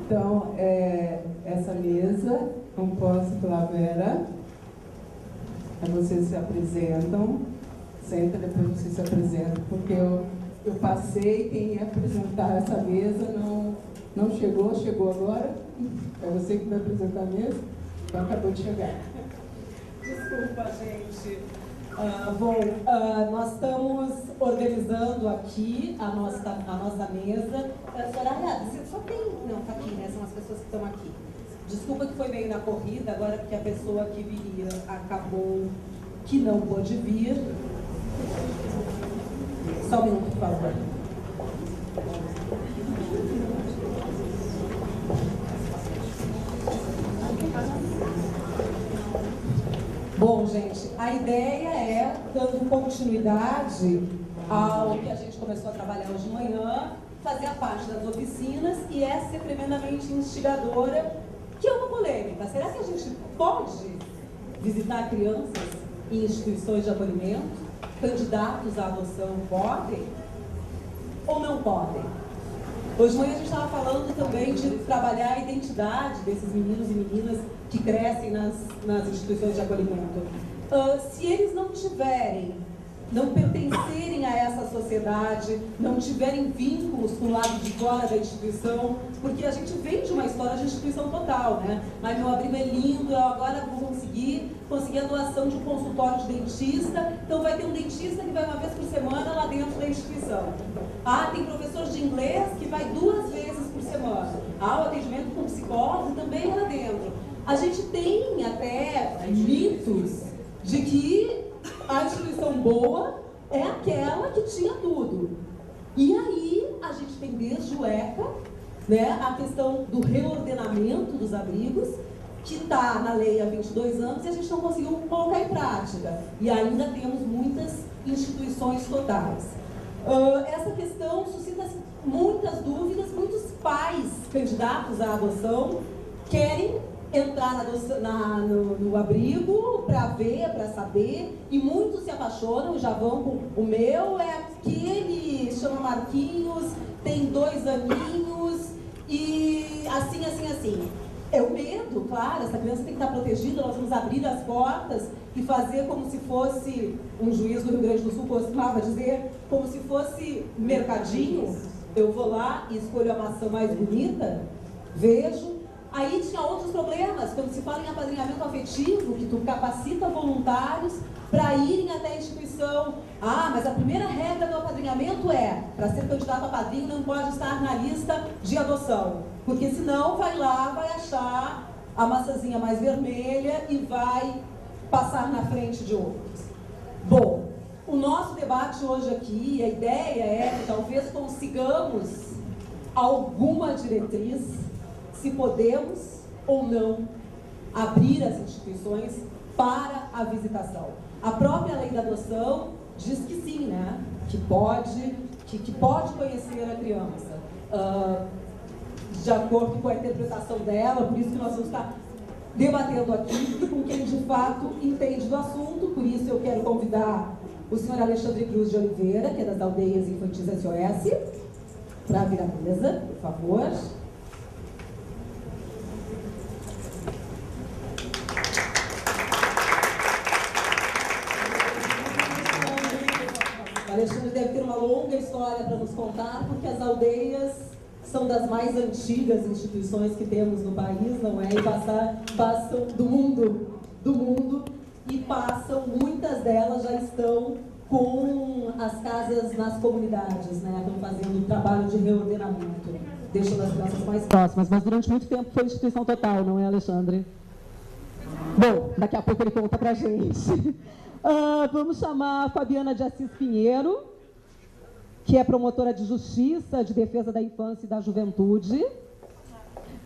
Então, essa mesa, composta pela Vera, vocês se apresentam, senta, depois vocês se apresentam, porque eu passei, quem ia apresentar essa mesa não chegou, chegou agora, é você que vai apresentar a mesa, então acabou de chegar. Desculpa, gente. Nós estamos organizando aqui a nossa mesa. Soraya, você só tem... Não, tá aqui, né? São as pessoas que estão aqui. Desculpa que foi meio na corrida, agora porque a pessoa que viria acabou que não pôde vir. Só um minuto, por favor. Bom, gente, a ideia é, dando continuidade ao que a gente começou a trabalhar hoje de manhã, fazer a parte das oficinas e ser tremendamente instigadora, que é uma polêmica. Será que a gente pode visitar crianças em instituições de acolhimento? Candidatos à adoção podem ou não podem? Hoje de manhã a gente estava falando também de trabalhar a identidade desses meninos e meninas que crescem nas instituições de acolhimento. Se eles não pertencerem a essa sociedade, não tiverem vínculos com o lado de fora da instituição, porque a gente vem de uma história de instituição total, né? Mas meu abrigo é lindo, eu agora vou conseguir a doação de um consultório de dentista, então vai ter um dentista que vai uma vez por semana lá dentro da instituição. Tem professor de inglês que vai 2 vezes por semana. O atendimento com psicólogo também é lá dentro. A gente tem até mitos de que a instituição boa é aquela que tinha tudo. E aí a gente tem desde o ECA, né, a questão do reordenamento dos abrigos, que está na lei há 22 anos e a gente não conseguiu colocar em prática. E ainda temos muitas instituições totais. Essa questão suscita muitas dúvidas, muitos pais candidatos à adoção querem entrar no abrigo para ver, para saber, e muitos se apaixonam, já vão com o meu, é aquele, chama Marquinhos, tem 2 aninhos, e assim. É o medo, claro, essa criança tem que estar protegida, nós vamos abrir as portas e fazer como se fosse, um juiz do Rio Grande do Sul costumava dizer, como se fosse mercadinho, eu vou lá e escolho a maçã mais bonita, vejo. Aí tinha outros problemas, quando se fala em apadrinhamento afetivo, que tu capacita voluntários para irem até a instituição. Mas a primeira regra do apadrinhamento é, para ser candidato a padrinho, não pode estar na lista de adoção, porque senão vai lá, vai achar a maçãzinha mais vermelha e vai passar na frente de outros. Bom, o nosso debate hoje aqui, a ideia é que talvez consigamos alguma diretriz, se podemos ou não abrir as instituições para a visitação. A própria lei da adoção diz que sim, né? Que pode conhecer a criança, de acordo com a interpretação dela, por isso que nós vamos estar debatendo aqui com quem de fato entende do assunto. Por isso eu quero convidar o senhor Alexandre Cruz de Oliveira, que é das Aldeias Infantis SOS, para vir à mesa, por favor. Alexandre deve ter uma longa história para nos contar, porque as aldeias são das mais antigas instituições que temos no país, não é? E passam do mundo, e muitas delas já estão com as casas nas comunidades, né? Estão fazendo um trabalho de reordenamento, deixando as crianças mais próximas, mas durante muito tempo foi instituição total, não é, Alexandre? Bom, daqui a pouco ele conta pra gente. Vamos chamar a Fabiana de Assis Pinheiro, que é promotora de justiça, de defesa da infância e da juventude.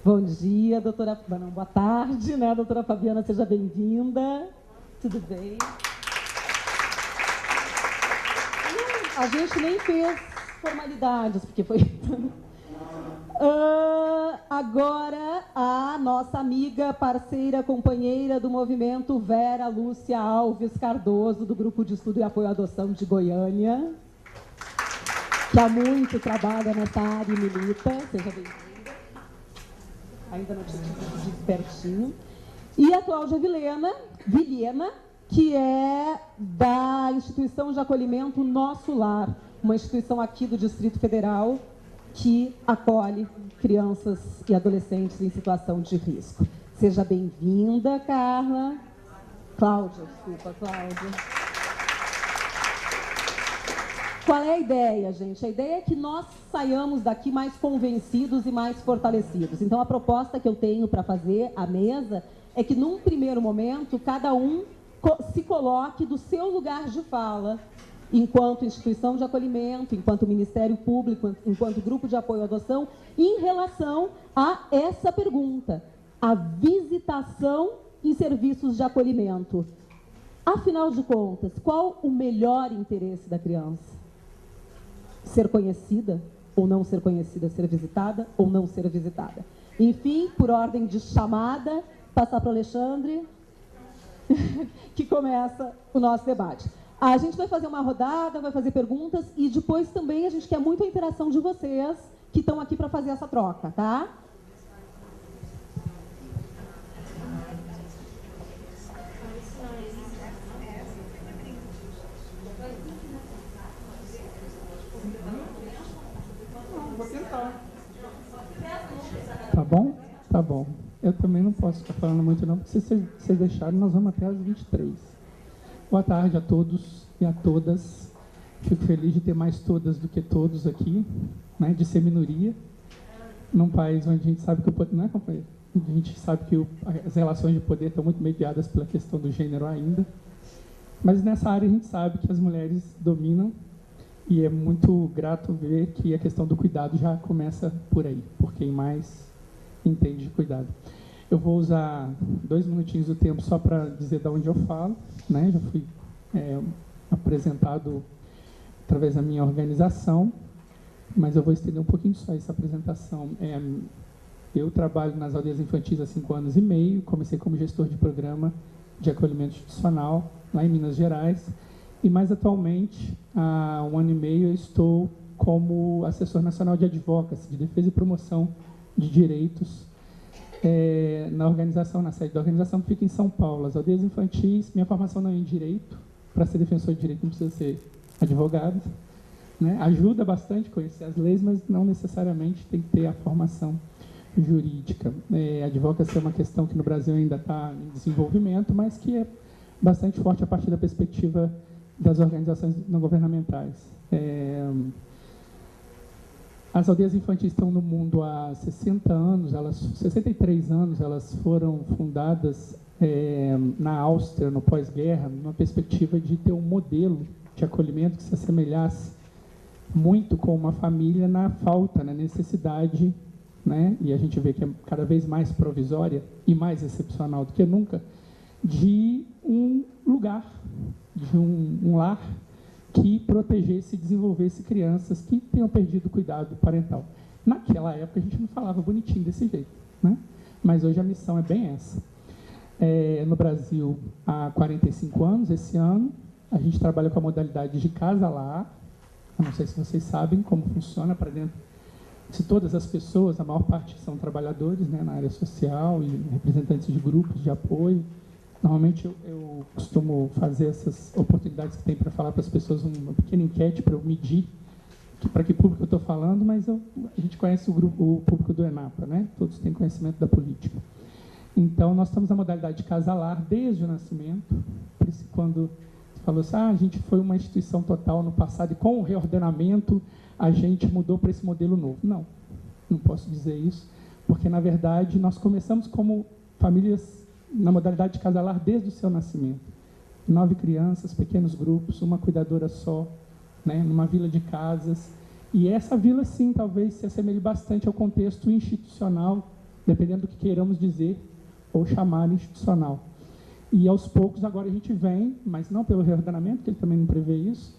Bom dia, doutora... Não, boa tarde, né, doutora Fabiana? Seja bem-vinda. Tudo bem? A gente nem fez formalidades, porque foi... Agora, a nossa amiga, parceira, companheira do movimento, Vera Lúcia Alves Cardoso, do Grupo de Estudo e Apoio à Adoção de Goiânia, que há muito trabalha nessa área e milita. Seja bem-vinda. ainda não tinha de pertinho. E a Cláudia Vilhena, que é da instituição de acolhimento Nosso Lar, uma instituição aqui do Distrito Federal que acolhe crianças e adolescentes em situação de risco. Seja bem-vinda, Carla. Cláudia. Qual é a ideia, gente? A ideia é que nós saiamos daqui mais convencidos e mais fortalecidos. Então, a proposta que eu tenho para fazer à mesa é que, num primeiro momento, cada um se coloque do seu lugar de fala, enquanto instituição de acolhimento, enquanto Ministério Público, enquanto grupo de apoio à adoção, em relação a essa pergunta, a visitação em serviços de acolhimento. Afinal de contas, qual o melhor interesse da criança? Ser conhecida ou não ser conhecida, ser visitada ou não ser visitada. Enfim, por ordem de chamada, passar para o Alexandre, que começa o nosso debate. A gente vai fazer uma rodada, vai fazer perguntas e depois também a gente quer muito a interação de vocês que estão aqui para fazer essa troca, tá? Tá bom? Tá bom. Eu também não posso ficar falando muito não, porque se vocês deixarem, nós vamos até às 23. Boa tarde a todos e a todas. Fico feliz de ter mais todas do que todos aqui, né, de ser minoria, num país onde a gente sabe que o poder... Não é, companheiro? A gente sabe que as relações de poder estão muito mediadas pela questão do gênero ainda. Mas nessa área a gente sabe que as mulheres dominam e é muito grato ver que a questão do cuidado já começa por aí, por quem mais entende de cuidado. Eu vou usar 2 minutinhos do tempo só para dizer de onde eu falo, né? Já fui apresentado através da minha organização, mas eu vou estender um pouquinho só essa apresentação. Eu trabalho nas aldeias infantis há 5 anos e meio, comecei como gestor de programa de acolhimento institucional lá em Minas Gerais, e mais atualmente, há 1 ano e meio, eu estou como assessor nacional de advocacy, de defesa e promoção de direitos, na organização, na sede da organização que fica em São Paulo. As aldeias infantis, minha formação não é em direito, para ser defensor de direito não precisa ser advogado, né? Ajuda bastante conhecer as leis, mas não necessariamente tem que ter a formação jurídica. Advocacy é uma questão que no Brasil ainda está em desenvolvimento, mas que é bastante forte a partir da perspectiva das organizações não governamentais. As aldeias infantis estão no mundo há 63 anos, elas foram fundadas na Áustria, no pós-guerra, numa perspectiva de ter um modelo de acolhimento que se assemelhasse muito com uma família na falta, na necessidade, né? E a gente vê que é cada vez mais provisória e mais excepcional do que nunca, de um lugar, de um lar que protegesse e desenvolvesse crianças que tenham perdido o cuidado parental. Naquela época a gente não falava bonitinho desse jeito, né? Mas hoje a missão é bem essa. No Brasil, há 45 anos, esse ano, a gente trabalha com a modalidade de casa-lar. Eu não sei se vocês sabem como funciona para dentro. Se todas as pessoas, a maior parte são trabalhadores, né, na área social e representantes de grupos de apoio. Normalmente eu costumo fazer essas oportunidades que tem para falar para as pessoas uma pequena enquete para eu medir para que público eu estou falando, mas a gente conhece o público do ENAPA, né? Todos têm conhecimento da política. Então, nós estamos na modalidade de casa-lar desde o nascimento. Por isso, quando você falou assim, a gente foi uma instituição total no passado e com o reordenamento a gente mudou para esse modelo novo. Não, não posso dizer isso, porque, na verdade, nós começamos como famílias na modalidade de casa-lar desde o seu nascimento. 9 crianças, pequenos grupos, uma cuidadora só, né, numa vila de casas. E essa vila, sim, talvez se assemelhe bastante ao contexto institucional, dependendo do que queiramos dizer ou chamar institucional. E, aos poucos, agora a gente vem, mas não pelo reordenamento, que ele também não prevê isso,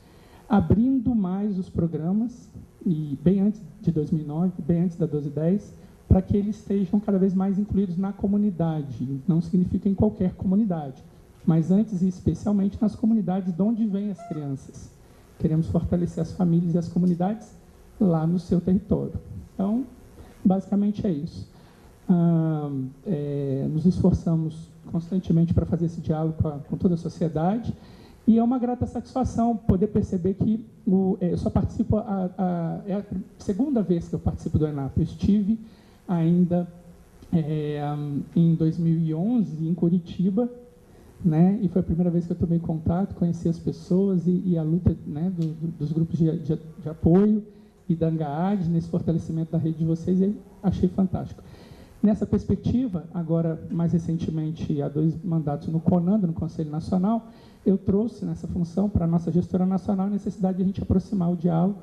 abrindo mais os programas, e bem antes de 2009, bem antes da 1210, para que eles estejam cada vez mais incluídos na comunidade. Não significa em qualquer comunidade, mas antes e especialmente nas comunidades de onde vêm as crianças. Queremos fortalecer as famílias e as comunidades lá no seu território. Então, basicamente é isso. nos esforçamos constantemente para fazer esse diálogo com toda a sociedade, e é uma grata satisfação poder perceber que eu só participo, é a segunda vez que eu participo do ENAP. Eu estive ainda em 2011 em Curitiba, né, e foi a primeira vez que eu tomei contato, conheci as pessoas e a luta, né, dos grupos de apoio e da ANGAAD nesse fortalecimento da rede de vocês, e achei fantástico. Nessa perspectiva, agora, mais recentemente, há 2 mandatos no CONANDO, no Conselho Nacional, eu trouxe nessa função para a nossa gestora nacional a necessidade de a gente aproximar o diálogo,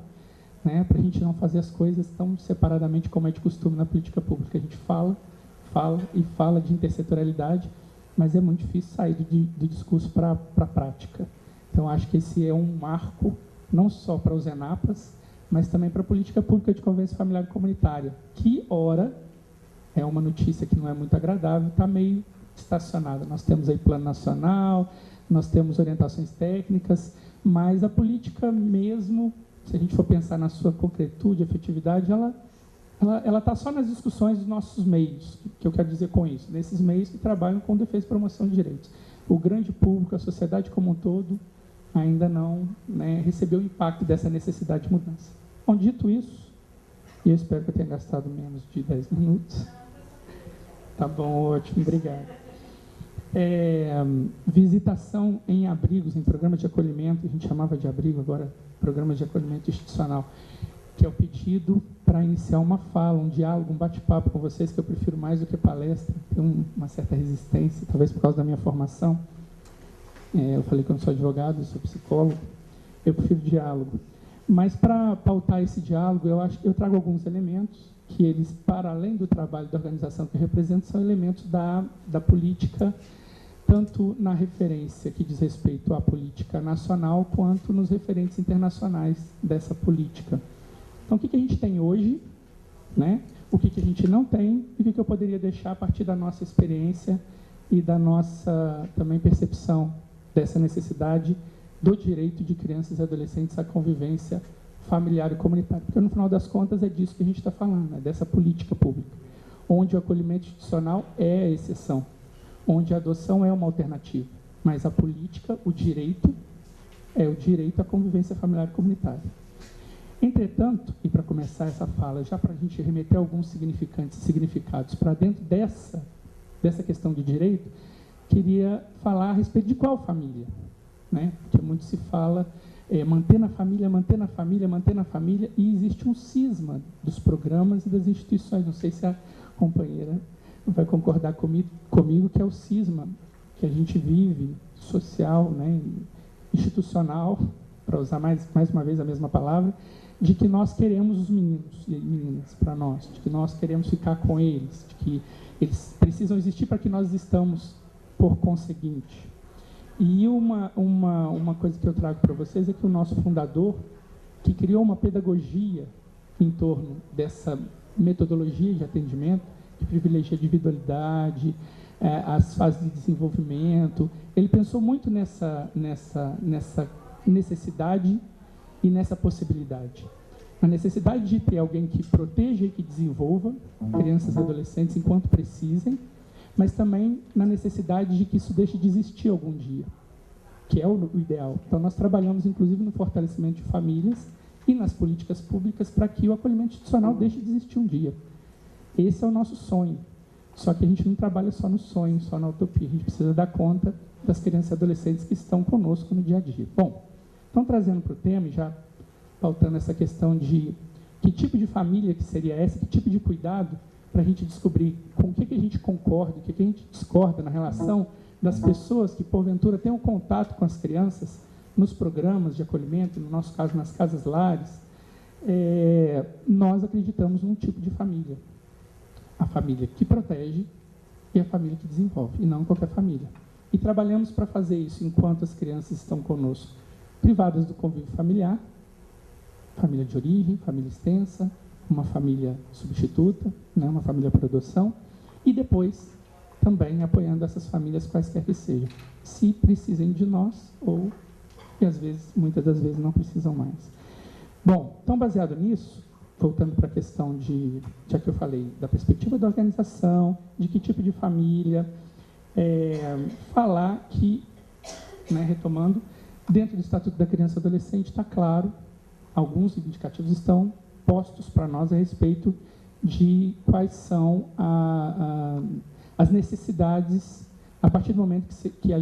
né, para a gente não fazer as coisas tão separadamente como é de costume na política pública. A gente fala de intersetorialidade, mas é muito difícil sair do discurso para a prática. Então, acho que esse é um marco, não só para os ENAPAs, mas também para a política pública de convivência familiar e comunitária, que, ora, é uma notícia que não é muito agradável, está meio estacionada. Nós temos aí plano nacional, nós temos orientações técnicas, mas a política mesmo, se a gente for pensar na sua concretude, efetividade, ela está só nas discussões dos nossos meios, que eu quero dizer com isso, nesses meios que trabalham com defesa e promoção de direitos. O grande público, a sociedade como um todo, ainda não, né, recebeu o impacto dessa necessidade de mudança. Bom, dito isso, e eu espero que eu tenha gastado menos de 10 minutos. Tá bom, ótimo, obrigado. Visitação em abrigos, em programas de acolhimento, a gente chamava de abrigo, agora programas de acolhimento institucional, que é o pedido para iniciar uma fala, um diálogo, um bate-papo com vocês, que eu prefiro mais do que palestra, tenho uma certa resistência, talvez por causa da minha formação. Eu falei que eu não sou advogado, eu sou psicólogo, eu prefiro diálogo. Mas para pautar esse diálogo, eu acho que eu trago alguns elementos que eles, para além do trabalho da organização que eu represento, são elementos da política, tanto na referência que diz respeito à política nacional, quanto nos referentes internacionais dessa política. Então, o que a gente tem hoje, né? O que a gente não tem e o que eu poderia deixar a partir da nossa experiência e da nossa também percepção dessa necessidade do direito de crianças e adolescentes à convivência familiar e comunitária. Porque, no final das contas, é disso que a gente está falando, né? Dessa política pública, onde o acolhimento institucional é a exceção, onde a adoção é uma alternativa, mas a política, o direito, é o direito à convivência familiar e comunitária. Entretanto, e para começar essa fala, já para a gente remeter alguns significados para dentro dessa questão de direito, queria falar a respeito de qual família, né? Porque muito se fala manter na família, manter na família, manter na família, e existe um cisma dos programas e das instituições. Não sei se a companheira vai concordar comigo que é o cisma que a gente vive, social, né, institucional, para usar mais uma vez a mesma palavra, de que nós queremos os meninos e meninas para nós, de que nós queremos ficar com eles, de que eles precisam existir para que nós estamos por conseguinte. E uma coisa que eu trago para vocês é que o nosso fundador, que criou uma pedagogia em torno dessa metodologia de atendimento, que privilegia a individualidade, as fases de desenvolvimento, ele pensou muito nessa necessidade e nessa possibilidade. A necessidade de ter alguém que proteja e que desenvolva crianças e adolescentes enquanto precisem, mas também na necessidade de que isso deixe de existir algum dia, que é o ideal. Então, nós trabalhamos, inclusive, no fortalecimento de famílias e nas políticas públicas para que o acolhimento institucional deixe de existir um dia. Esse é o nosso sonho. Só que a gente não trabalha só no sonho, só na utopia. A gente precisa dar conta das crianças e adolescentes que estão conosco no dia a dia. Bom, então, trazendo para o tema e já pautando essa questão de que tipo de família que seria essa, que tipo de cuidado, para a gente descobrir com o que a gente concorda, o que a gente discorda na relação das pessoas que, porventura, têm um contato com as crianças nos programas de acolhimento, no nosso caso, nas casas-lares. Nós acreditamos num tipo de família. A família que protege e a família que desenvolve, e não qualquer família. E trabalhamos para fazer isso enquanto as crianças estão conosco, privadas do convívio familiar, família de origem, família extensa, uma família substituta, né, uma família por adoção, e depois também apoiando essas famílias quaisquer que sejam, se precisem de nós ou, e às vezes, muitas das vezes, não precisam mais. Bom, então, baseado nisso, voltando para a questão de, já que eu falei, da perspectiva da organização, de que tipo de família, falar que, né, retomando, dentro do Estatuto da Criança e Adolescente está claro, alguns indicativos estão postos para nós a respeito de quais são as necessidades a partir do momento que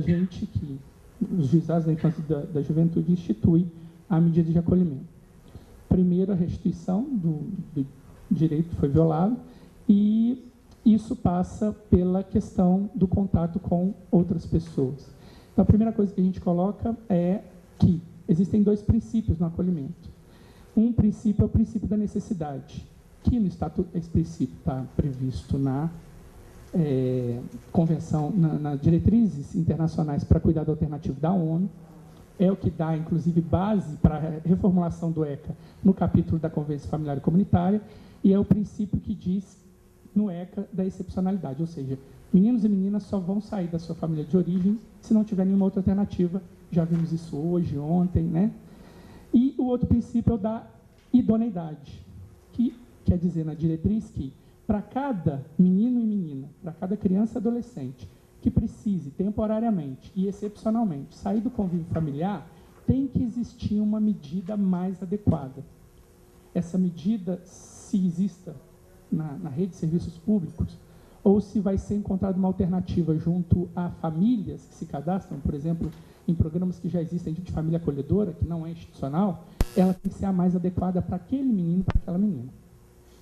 os juizados da infância e da juventude institui a medida de acolhimento. Primeiro, a restituição do direito que foi violado, e isso passa pela questão do contato com outras pessoas. Então, a primeira coisa que a gente coloca é que existem 2 princípios no acolhimento. Um princípio é o princípio da necessidade, que no Estatuto, esse princípio está previsto na Convenção, nas diretrizes internacionais para cuidado alternativo da ONU, é o que dá, inclusive, base para a reformulação do ECA no capítulo da Convivência Familiar e Comunitária, e é o princípio que diz no ECA da excepcionalidade, ou seja, meninos e meninas só vão sair da sua família de origem se não tiver nenhuma outra alternativa. Já vimos isso hoje, ontem, né? E o outro princípio é o da idoneidade, que quer dizer na diretriz que para cada menino e menina, para cada criança e adolescente que precise temporariamente e excepcionalmente sair do convívio familiar, tem que existir uma medida mais adequada. Essa medida, se exista na rede de serviços públicos, ou se vai ser encontrada uma alternativa junto a famílias que se cadastram, por exemplo, em programas que já existem de família acolhedora, que não é institucional, ela tem que ser a mais adequada para aquele menino, para aquela menina.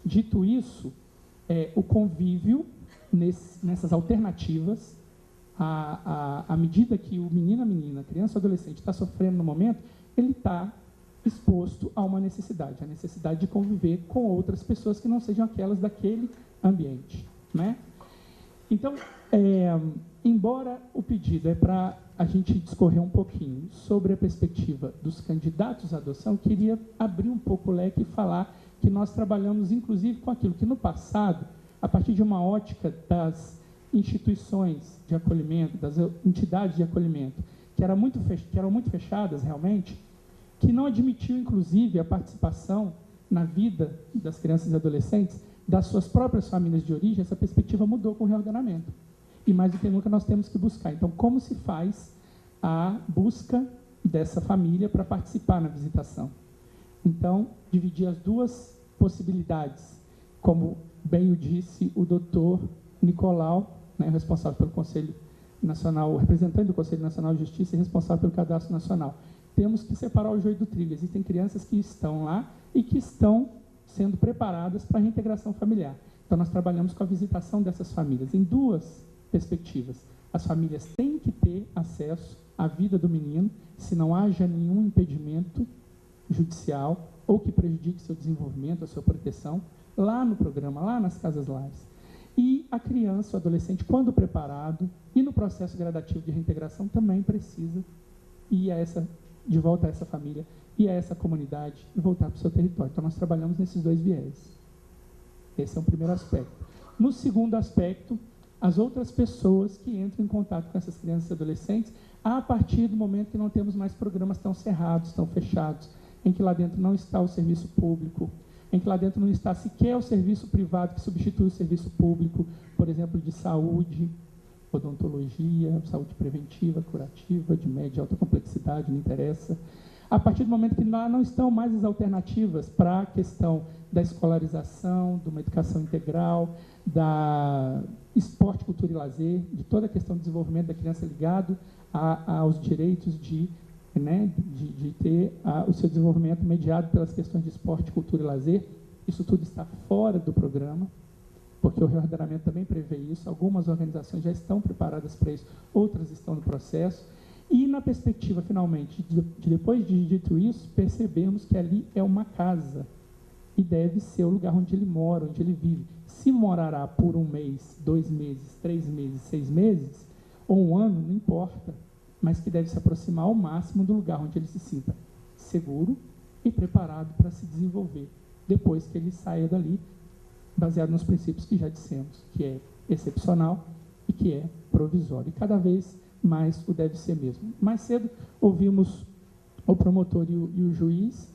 Dito isso, o convívio nessas alternativas, à medida que o menino, a menina, a criança ou adolescente está sofrendo no momento, ele está exposto a uma necessidade, a necessidade de conviver com outras pessoas que não sejam aquelas daquele ambiente, né? Então, embora o pedido é para a gente discorrer um pouquinho sobre a perspectiva dos candidatos à adoção, eu queria abrir um pouco o leque e falar que nós trabalhamos, inclusive, com aquilo que no passado, a partir de uma ótica das instituições de acolhimento, das entidades de acolhimento, que eram muito fechadas realmente, que não admitiu, inclusive, a participação na vida das crianças e adolescentes das suas próprias famílias de origem, essa perspectiva mudou com o reordenamento. E mais do que nunca nós temos que buscar. Então, como se faz a busca dessa família para participar na visitação? Então, dividir as 2 possibilidades, como bem o disse o doutor Nicolau, né, responsável pelo Conselho Nacional, o representante do Conselho Nacional de Justiça e responsável pelo Cadastro Nacional. Temos que separar o joio do trigo. Existem crianças que estão lá e que estão sendo preparadas para a reintegração familiar. Então, nós trabalhamos com a visitação dessas famílias em 2 perspectivas. As famílias têm que ter acesso à vida do menino, se não haja nenhum impedimento judicial ou que prejudique seu desenvolvimento, a sua proteção, lá no programa, lá nas casas-lares. E a criança, o adolescente, quando preparado, e no processo gradativo de reintegração, também precisa ir de volta a essa família e a essa comunidade e voltar para o seu território. Então, nós trabalhamos nesses 2 viés. Esse é um primeiro aspecto. No segundo aspecto, as outras pessoas que entram em contato com essas crianças e adolescentes a partir do momento que não temos mais programas tão cerrados, tão fechados, em que lá dentro não está o serviço público, em que lá dentro não está sequer o serviço privado que substitui o serviço público, por exemplo, de saúde, odontologia, saúde preventiva, curativa, de média e alta complexidade, não interessa. A partir do momento que lá não estão mais as alternativas para a questão da escolarização, de uma educação integral, da esporte, cultura e lazer, de toda a questão do desenvolvimento da criança ligado aos direitos de ter o seu desenvolvimento mediado pelas questões de esporte, cultura e lazer. Isso tudo está fora do programa, porque o reordenamento também prevê isso. Algumas organizações já estão preparadas para isso, outras estão no processo. E na perspectiva, finalmente, depois de dito isso, percebemos que ali é uma casa e deve ser o lugar onde ele mora, onde ele vive. Se morará por 1 mês, 2 meses, 3 meses, 6 meses, ou 1 ano, não importa, mas que deve se aproximar ao máximo do lugar onde ele se sinta seguro e preparado para se desenvolver, depois que ele saia dali, baseado nos princípios que já dissemos, que é excepcional e que é provisório. E cada vez mais o deve ser mesmo. Mais cedo, ouvimos o promotor e o juiz